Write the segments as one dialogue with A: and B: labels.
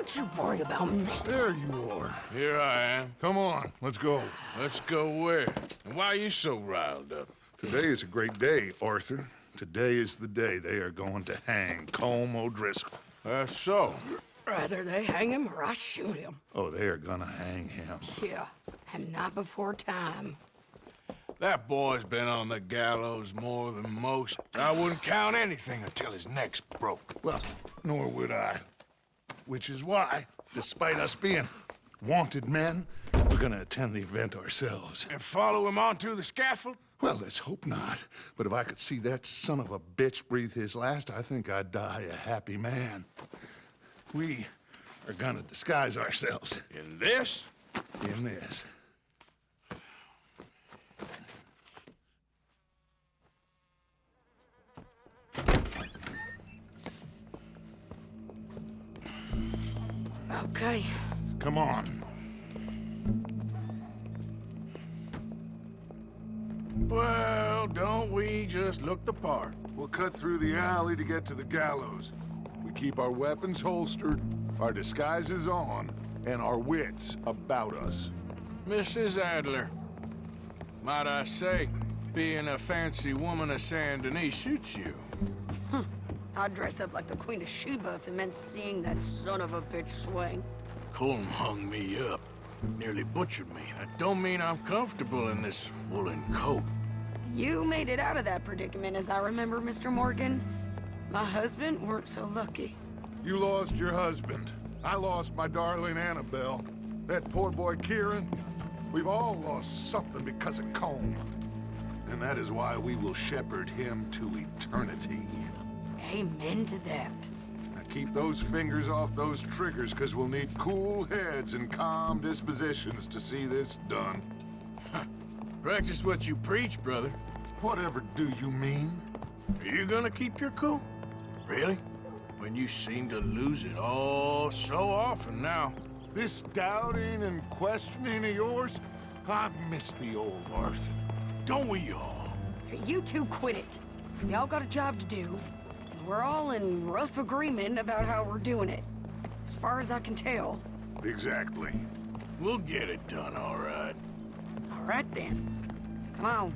A: Don't you worry about me.
B: There you are.
C: Here I am.
B: Come on, let's go.
C: Let's go where? And why are you so riled up?
B: Today is a great day, Arthur. Today is the day they are going to hang Colm O'Driscoll.
C: That's so.
A: Rather they hang him or I shoot him.
B: Oh, they are gonna hang him.
A: Yeah, and not before time.
C: That boy's been on the gallows more than most. I wouldn't count anything until his neck's broke.
B: Well, nor would I. Which is why, despite us being wanted men, we're gonna attend the event ourselves.
C: And follow him onto the scaffold?
B: Well, let's hope not. But if I could see that son of a bitch breathe his last, I think I'd die a happy man. We are gonna disguise ourselves.
C: In this?
B: In this.
A: Okay.
B: Come on.
C: Well, don't we just look the part?
D: We'll cut through the alley to get to the gallows. We keep our weapons holstered, our disguises on, and our wits about us.
C: Mrs. Adler, might I say, being a fancy woman of Saint Denis suits you.
A: I'd dress up like the Queen of Sheba if it meant seeing that son of a bitch swing.
C: Colm hung me up, nearly butchered me. That don't mean I'm comfortable in this woolen coat.
A: You made it out of that predicament, as I remember, Mr. Morgan. My husband weren't so lucky.
D: You lost your husband. I lost my darling Annabelle. That poor boy Kieran. We've all lost something because of Colm. And that is why we will shepherd him to eternity.
A: Amen to that.
D: Now keep those fingers off those triggers, because we'll need cool heads and calm dispositions to see this done.
C: Practice what you preach, brother.
D: Whatever do you mean?
C: Are you gonna keep your cool? Really? When you seem to lose it all so often now.
D: This doubting and questioning of yours, I miss the old Arthur.
C: Don't we all?
A: You two quit it. Y'all got a job to do, and we're all in rough agreement about how we're doing it. As far as I can tell.
D: Exactly.
C: We'll get it done, all right.
A: All right, then. Come on.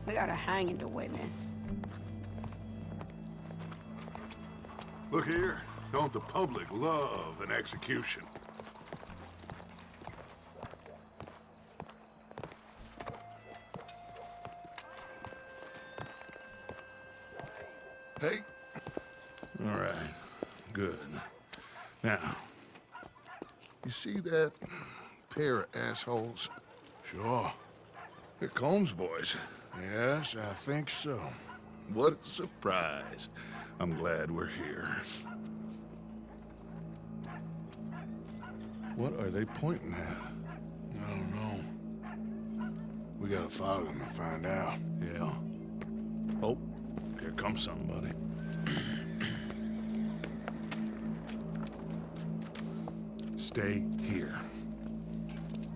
A: We got a hanging to witness.
D: Look here, don't the public love an execution?
B: Hey. All right. Good. Now, you see that pair of assholes?
C: Sure.
B: They're Colm's boys.
C: Yes, I think so.
B: What a surprise. I'm glad we're here. What are they pointing at?
C: I don't know. We gotta follow them and find out.
B: Yeah. Oh, here comes somebody. Stay here.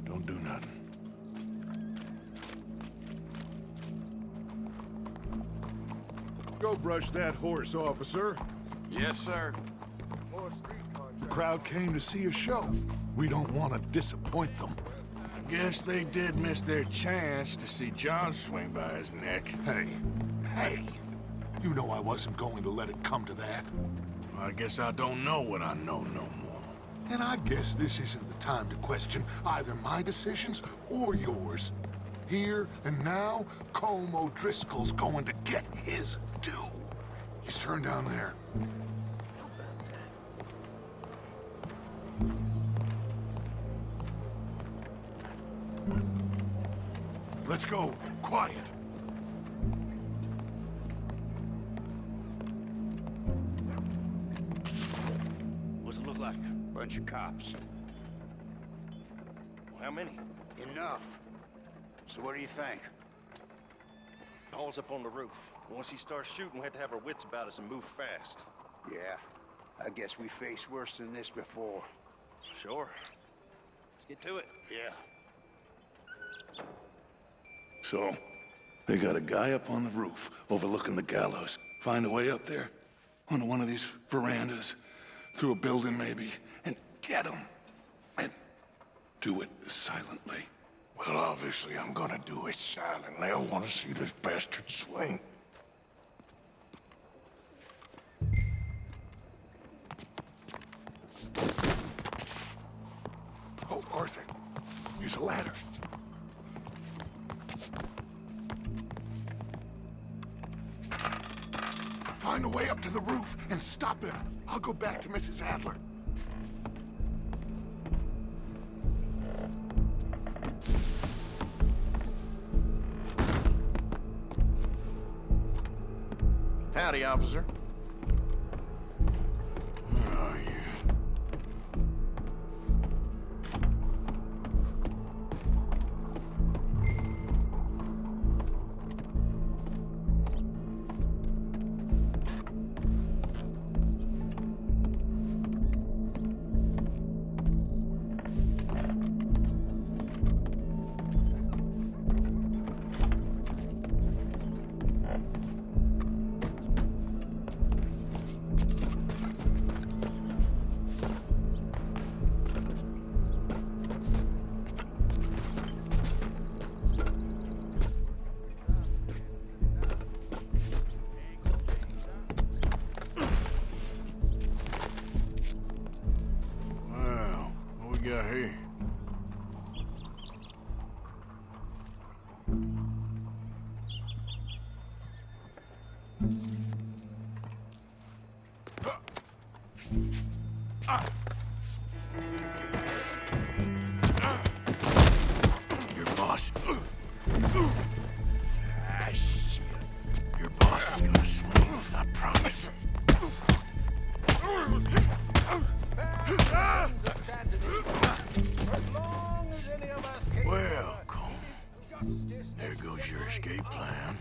C: Don't do nothing.
D: Go brush that horse, officer.
E: Yes, sir.
D: The crowd came to see a show. We don't want to disappoint them.
C: I guess they did miss their chance to see John swing by his neck.
D: Hey, you know I wasn't going to let it come to that.
C: I guess I don't know what I know no more.
D: And I guess this isn't the time to question either my decisions or yours. Here and now, Colm O'Driscoll's going to get his due. He's turned down there. Let's go. Quiet.
E: What's it look like?
F: Bunch of cops.
E: How many?
F: Enough. So what do you think?
E: All's up on the roof. Once he starts shooting, we have to have our wits about us and move fast.
F: Yeah, I guess we faced worse than this before.
E: Sure. Let's get to it.
F: Yeah.
B: So, they got a guy up on the roof overlooking the gallows. Find a way up there, onto one of these verandas, through a building maybe, and get him. And do it silently.
C: Well, obviously I'm gonna do it silently. I want to see this bastard swing.
B: Oh, Arthur, use a ladder. Find a way up to the roof and stop him. I'll go back to Mrs. Adler.
G: Howdy, officer.
C: Where are you? Well, what we got here? Your boss. Ah, shit. Your boss is gonna swing, I promise. Welcome. There goes your escape plan.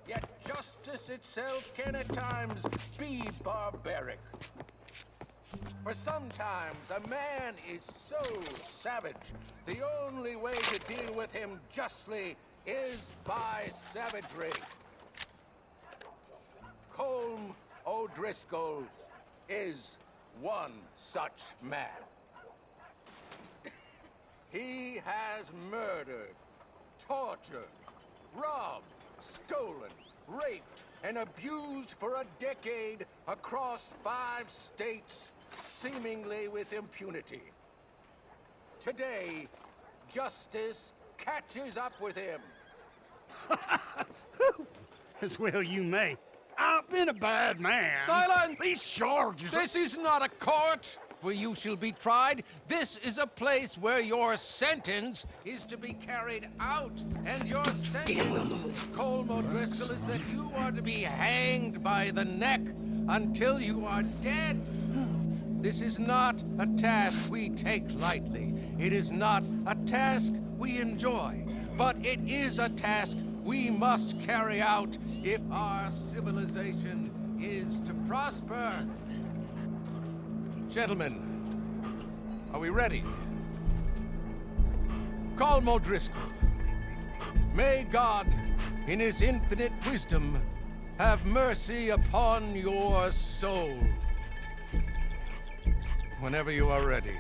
H: Yet justice itself can at times be barbaric. For sometimes a man is so savage, the only way to deal with him justly is by savagery. Colm O'Driscoll is one such man. He has murdered, tortured, robbed, stolen, raped, and abused for a decade across 5 states, seemingly with impunity. Today, justice catches up with him.
I: As well you may. I've been a bad man.
H: Silence!
I: These charges...
H: This is not a court where you shall be tried. This is a place where your sentence is to be carried out. And your sentence, Colm O'Driscoll, is that you are to be hanged by the neck until you are dead. This is not a task we take lightly. It is not a task we enjoy. But it is a task we must carry out if our civilization is to prosper. Gentlemen, are we ready? Colm O'Driscoll, may God, in his infinite wisdom, have mercy upon your soul. Whenever you are ready.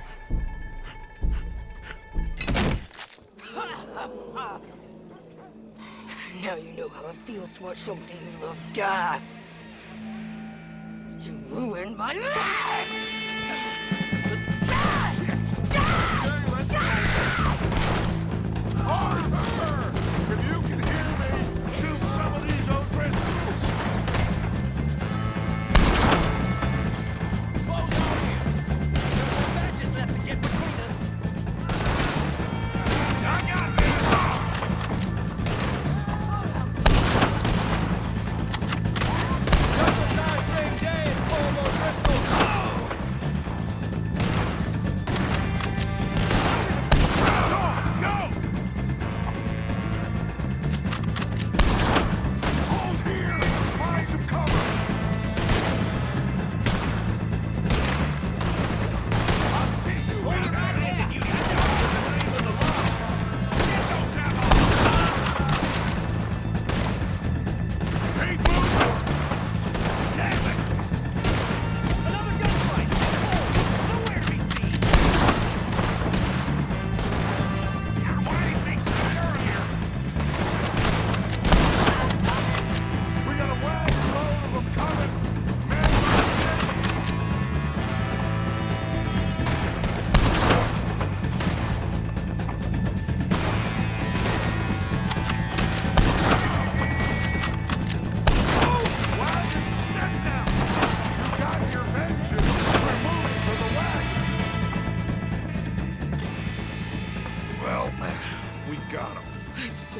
A: Now you know how it feels to watch somebody you love die. You ruined my life!
D: Arthur! If you can hear me, shoot some of these O'Driscolls!
H: Close on here! There's no badges left to get between us.
D: I got this!
H: Just the same day as Colm O'Driscoll.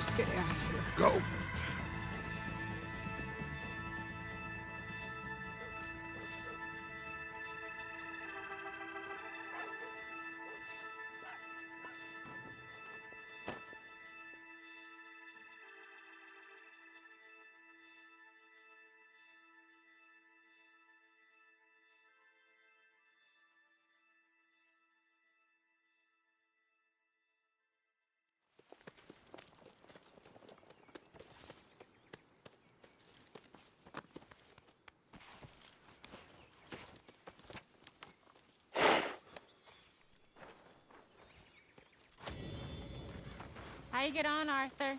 A: just get out of here.
D: Go.
J: How you get on, Arthur?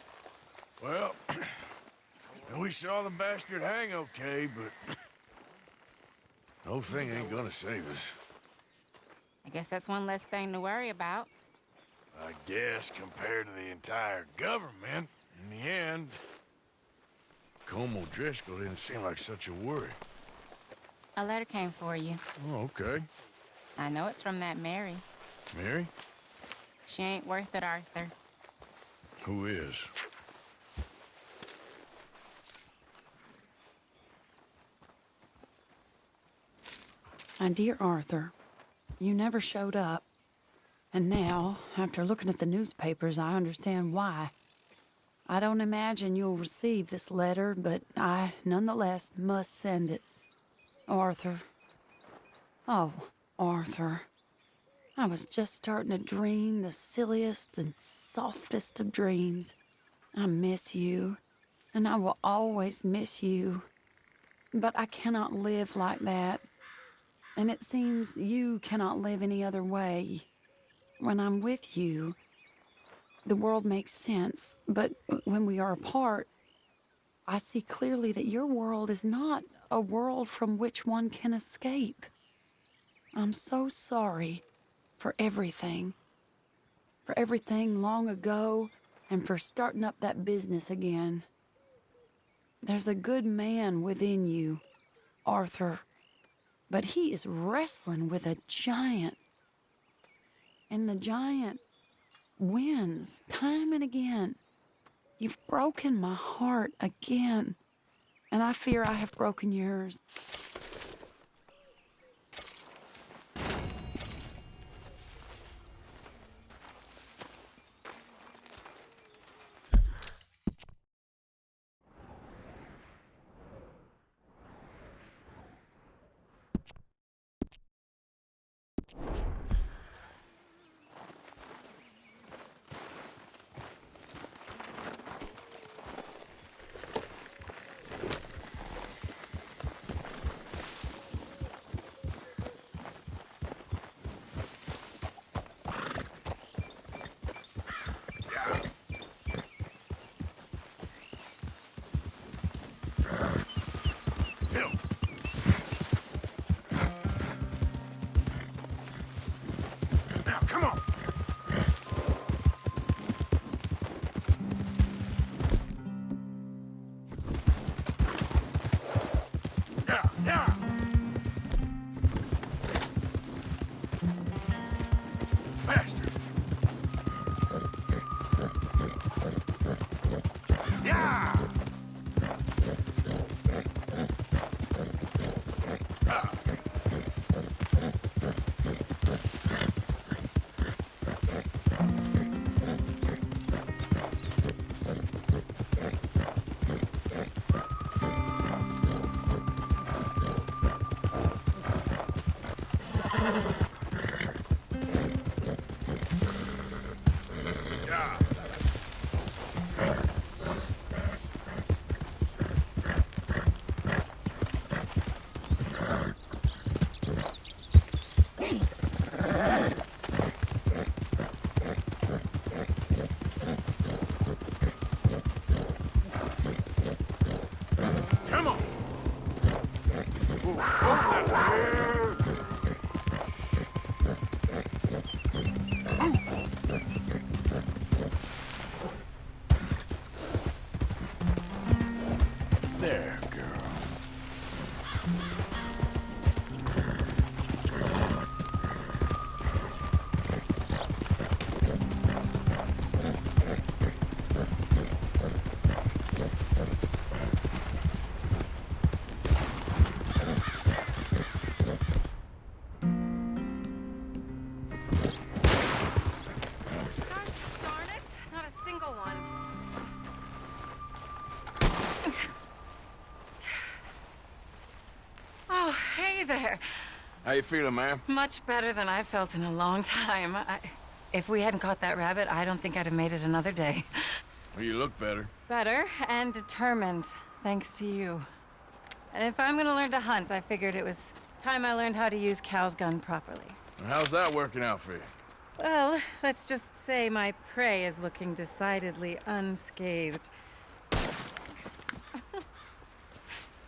C: Well, we saw the bastard hang okay, but the whole thing ain't gonna save us.
J: I guess that's one less thing to worry about.
C: I guess compared to the entire government, in the end, Colm O'Driscoll didn't seem like such a worry.
J: A letter came for you.
C: Oh, okay.
J: I know it's from that Mary.
C: Mary?
J: She ain't worth it, Arthur.
C: Who is?
A: My dear Arthur, you never showed up. And now, after looking at the newspapers, I understand why. I don't imagine you'll receive this letter, but I, nonetheless, must send it. Arthur. Oh, Arthur. I was just starting to dream the silliest and softest of dreams. I miss you, and I will always miss you. But I cannot live like that. And it seems you cannot live any other way. When I'm with you, the world makes sense. But when we are apart, I see clearly that your world is not a world from which one can escape. I'm so sorry for everything. For everything long ago, and for starting up that business again. There's a good man within you, Arthur, but he is wrestling with a giant. And the giant wins time and again. You've broken my heart again, and I fear I have broken yours.
C: There, girl.
J: Hey there.
C: How you feeling, ma'am?
J: Much better than I've felt in a long time. If we hadn't caught that rabbit, I don't think I'd have made it another day.
C: Well, you look better.
J: Better and determined, thanks to you. And if I'm gonna learn to hunt, I figured it was time I learned how to use Cal's gun properly.
C: How's that working out for you?
J: Well, let's just say my prey is looking decidedly unscathed.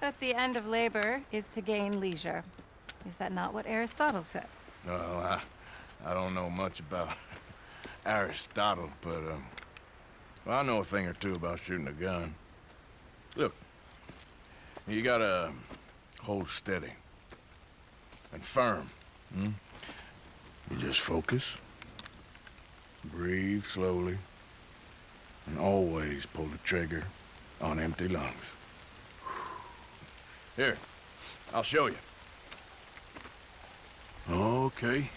J: But the end of labor is to gain leisure. Is that not what Aristotle said?
C: Well, I don't know much about Aristotle, but, well, I know a thing or two about shooting a gun. Look, you gotta hold steady and firm. You just focus, breathe slowly, and always pull the trigger on empty lungs. Here, I'll show you. Okay,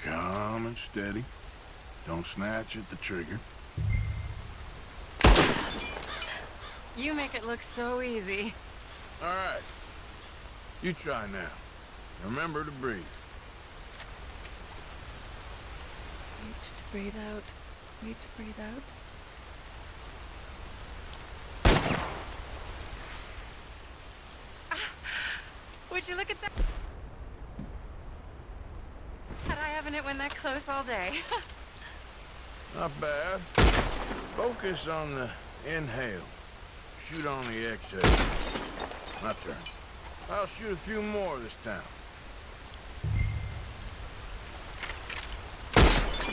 C: calm and steady. Don't snatch at the trigger.
J: You make it look so easy.
C: All right, you try now. Remember to breathe.
J: Wait to breathe out. Wait to breathe out. Would you look at that? I haven't it when that close all day.
C: Not bad. Focus on the inhale. Shoot on the exhale. My turn. I'll shoot a few more this time.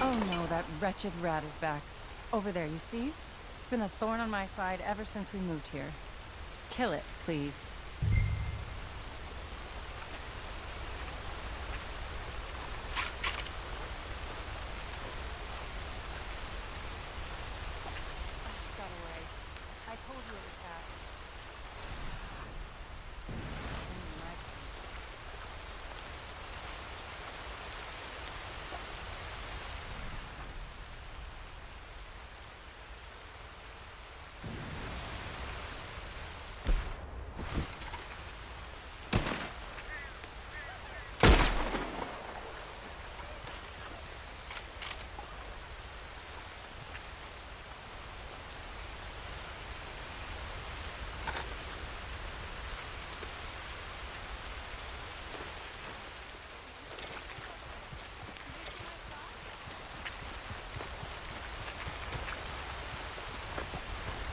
J: Oh no, that wretched rat is back. Over there, you see? It's been a thorn on my side ever since we moved here. Kill it, please. Got away. I told you it was that.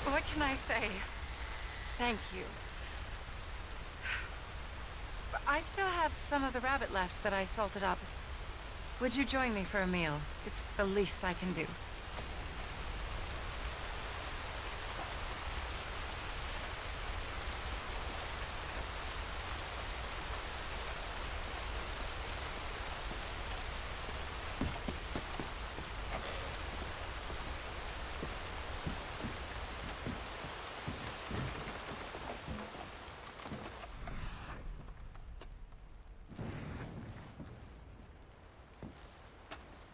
J: What can I say? Thank you. I still have some of the rabbit left that I salted up. Would you join me for a meal? It's the least I can do.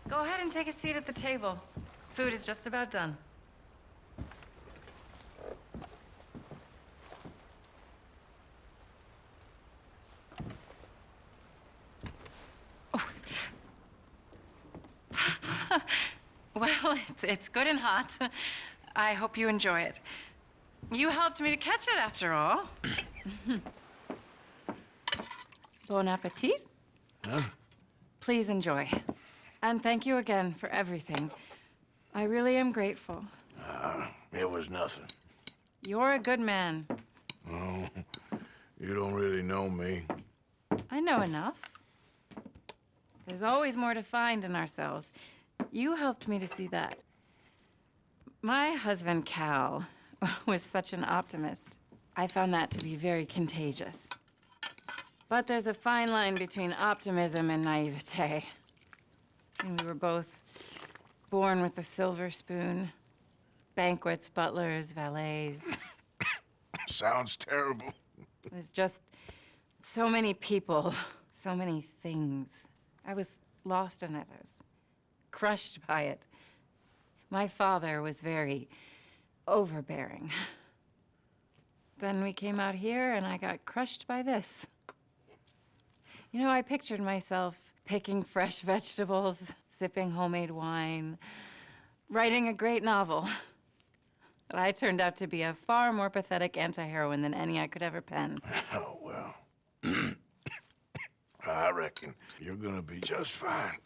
J: Go ahead and take a seat at the table. Food is just about done. Oh. Well, it's good and hot. I hope you enjoy it. You helped me to catch it, after all. Bon appetit.
C: Huh?
J: Please enjoy. And thank you again for everything. I really am grateful.
C: It was nothing.
J: You're a good man.
C: Oh, you don't really know me.
J: I know enough. There's always more to find in ourselves. You helped me to see that. My husband, Cal, was such an optimist. I found that to be very contagious. But there's a fine line between optimism and naivete. And we were both born with a silver spoon. Banquets, butlers, valets.
C: Sounds terrible.
J: It was just so many people, so many things. I was lost in it. I was crushed by it. My father was very overbearing. Then we came out here and I got crushed by this. You know, I pictured myself picking fresh vegetables, sipping homemade wine, writing a great novel. But I turned out to be a far more pathetic anti-heroine than any I could ever pen.
C: Oh, well. I reckon you're gonna be just fine.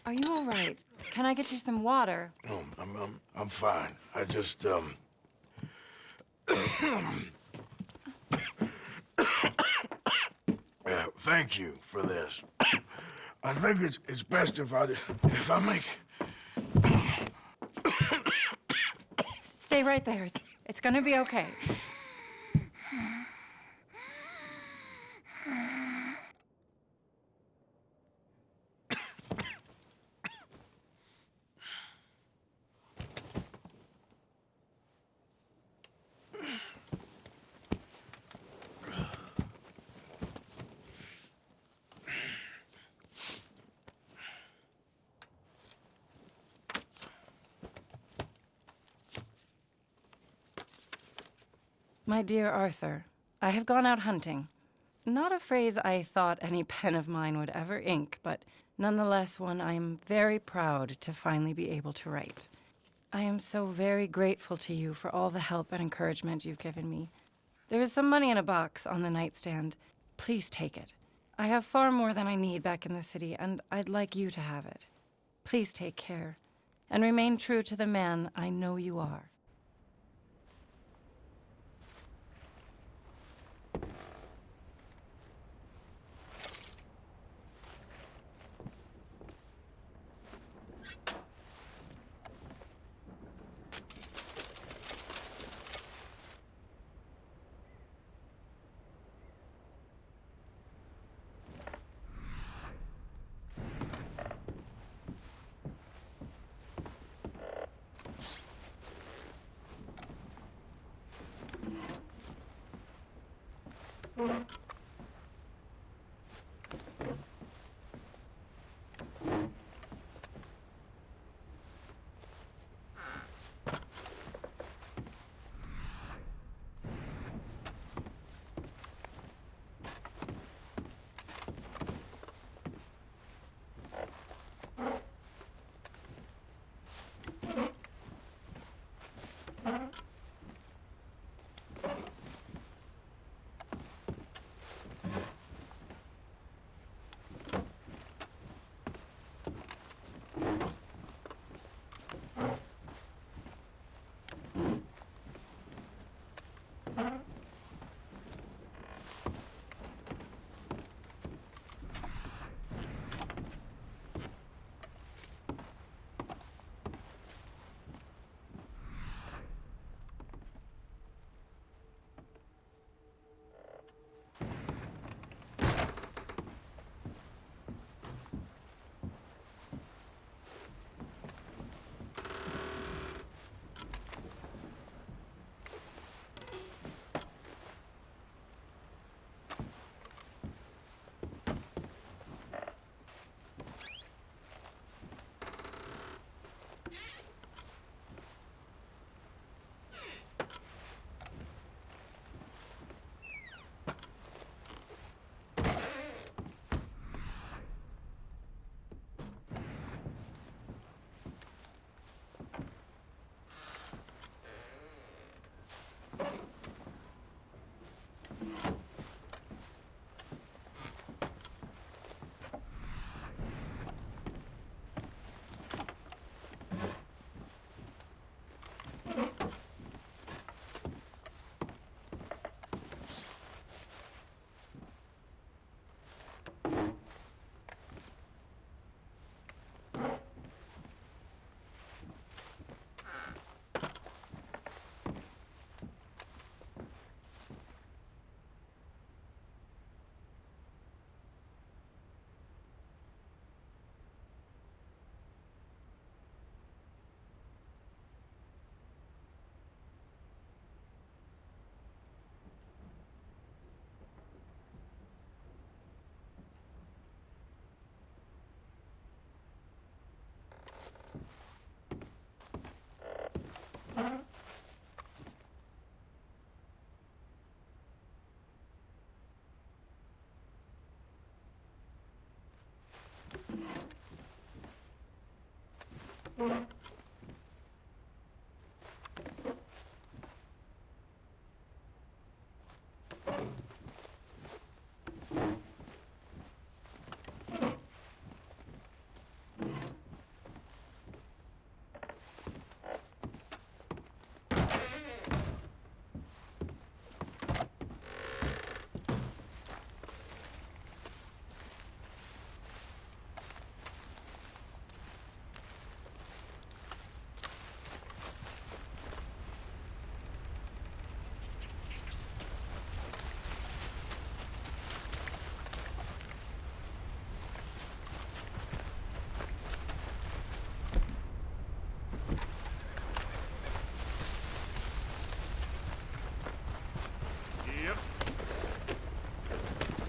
J: Are you all right? Can I get you some water?
C: No, I'm fine. I just, yeah, thank you for this. I think it's best if I make...
J: Stay right there. It's gonna be okay. My dear Arthur, I have gone out hunting. Not a phrase I thought any pen of mine would ever ink, but nonetheless one I am very proud to finally be able to write. I am so very grateful to you for all the help and encouragement you've given me. There is some money in a box on the nightstand. Please take it. I have far more than I need back in the city, and I'd like you to have it. Please take care, and remain true to the man I know you are.
D: Yep.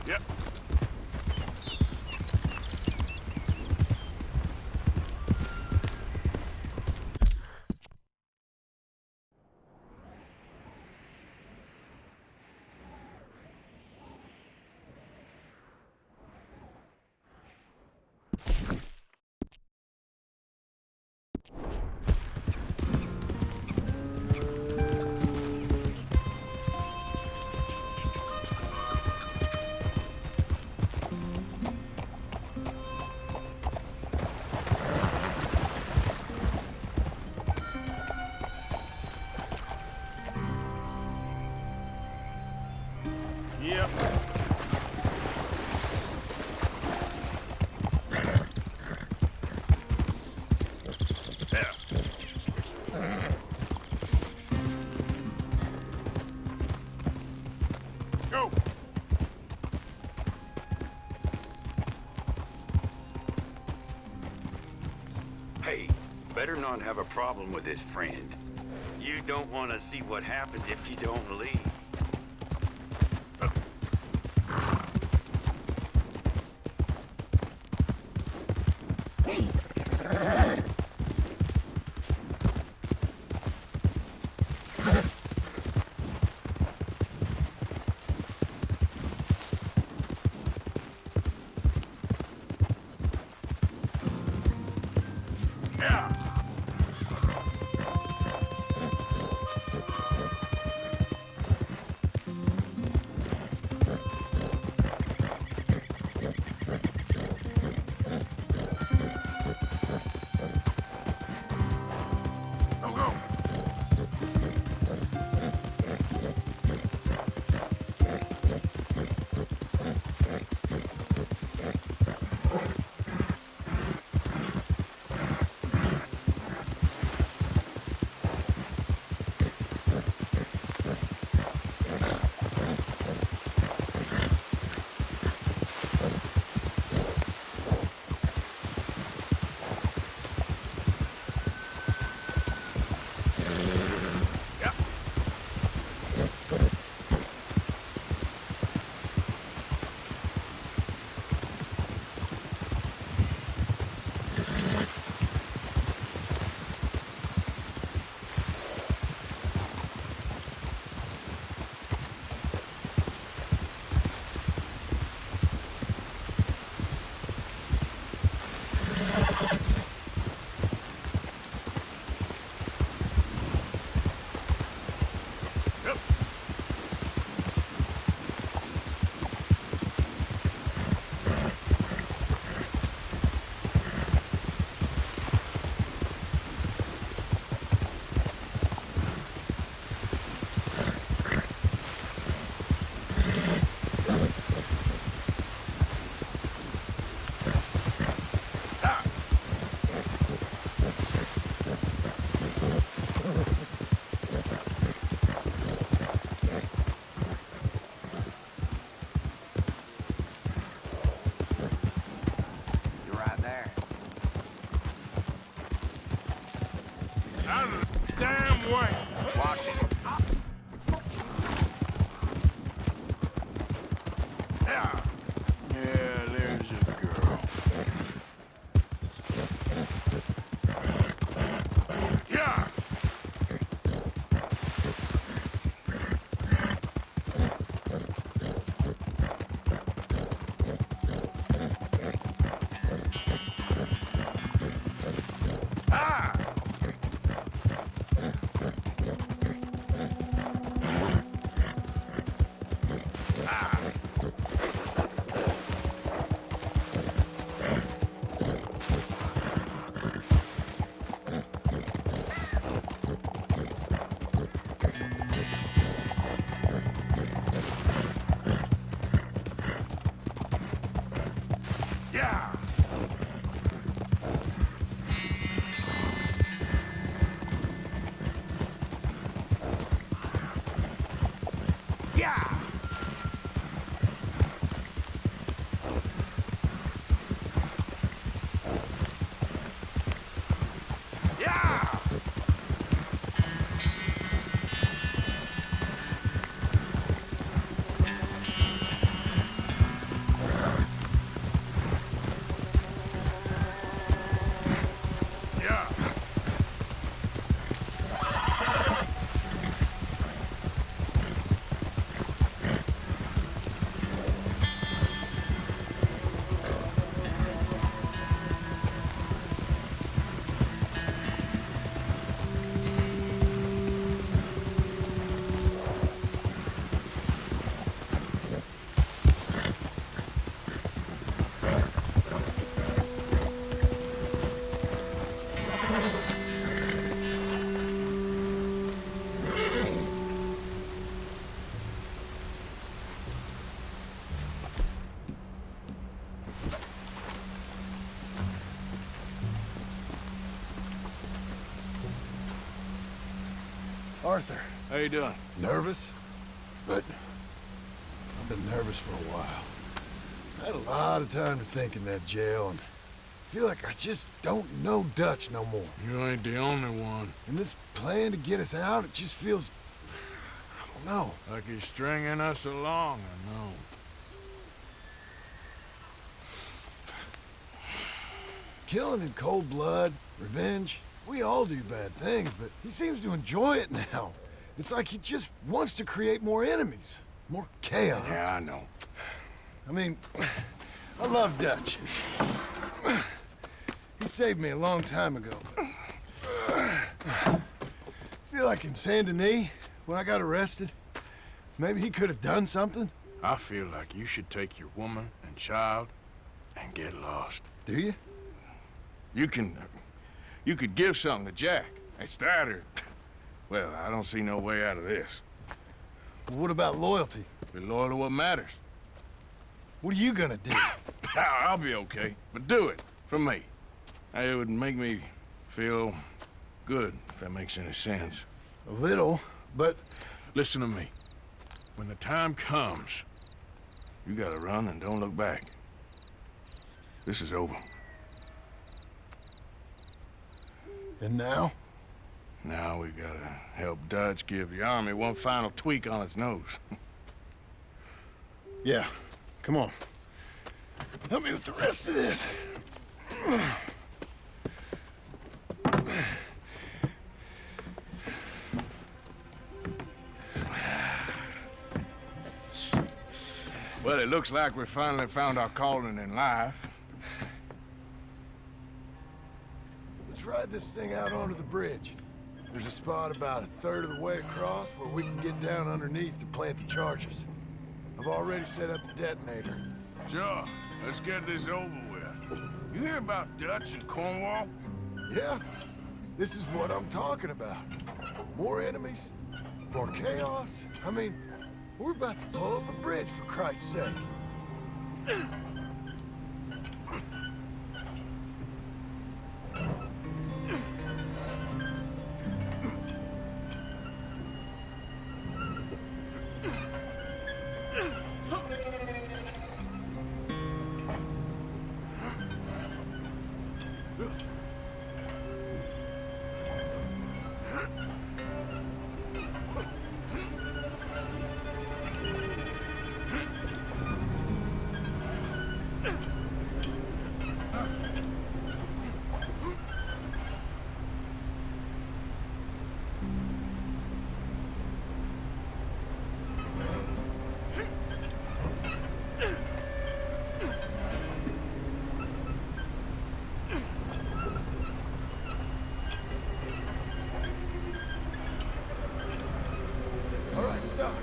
D: Yep. Yep. Go.
K: Hey, better not have a problem with this friend. You don't want to see what happens if you don't leave.
D: Out of the damn way.
H: Watch it.
D: Yeah.
C: Yeah, there's a girl.
D: Yeah. Ah!
H: Yeah! Yeah! Yeah!
L: Arthur,
C: How you doing?
L: nervous? But I've been nervous for a while. I had a lot of time to think in that jail, and I feel like I just don't know Dutch no more.
C: You ain't the only one.
L: And this plan to get us out, it just feels... I don't know.
C: Like he's stringing us along, I know.
L: Killing in cold blood, revenge, we all do bad things, but he seems to enjoy it now. It's like he just wants to create more enemies, more chaos.
C: Yeah, I know.
L: I mean, I love Dutch. He saved me a long time ago. I feel like in Saint Denis, when I got arrested, maybe he could have done something.
C: I feel like you should take your woman and child and get lost.
L: Do you?
C: You could give something to Jack. It's that or... Well, I don't see no way out of this.
L: Well, what about loyalty?
C: Be loyal to what matters.
L: What are you gonna do?
C: I'll be okay, but do it for me. It would make me feel good, if that makes any sense.
L: A little, but...
C: Listen to me. When the time comes, you gotta run and don't look back. This is over.
L: And now?
C: Now we gotta help Dutch give the army one final tweak on its nose.
L: Yeah, come on. Help me with the rest of this.
C: Well, it looks like we finally found our calling in life.
L: Let's ride this thing out onto the bridge. There's a spot about a third of the way across where we can get down underneath to plant the charges. I've already set up the detonator.
C: Sure, let's get this over with. You hear about Dutch and Cornwall?
L: Yeah, this is what I'm talking about. More enemies, more chaos. I mean, we're about to blow up a bridge, for Christ's sake. All right, stop.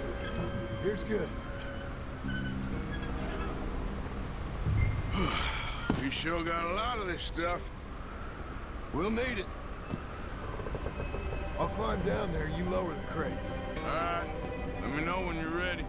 L: Here's good.
C: We sure got a lot of this stuff.
L: We'll need it. I'll climb down there, you lower the crates.
C: All right, let me know when you're ready.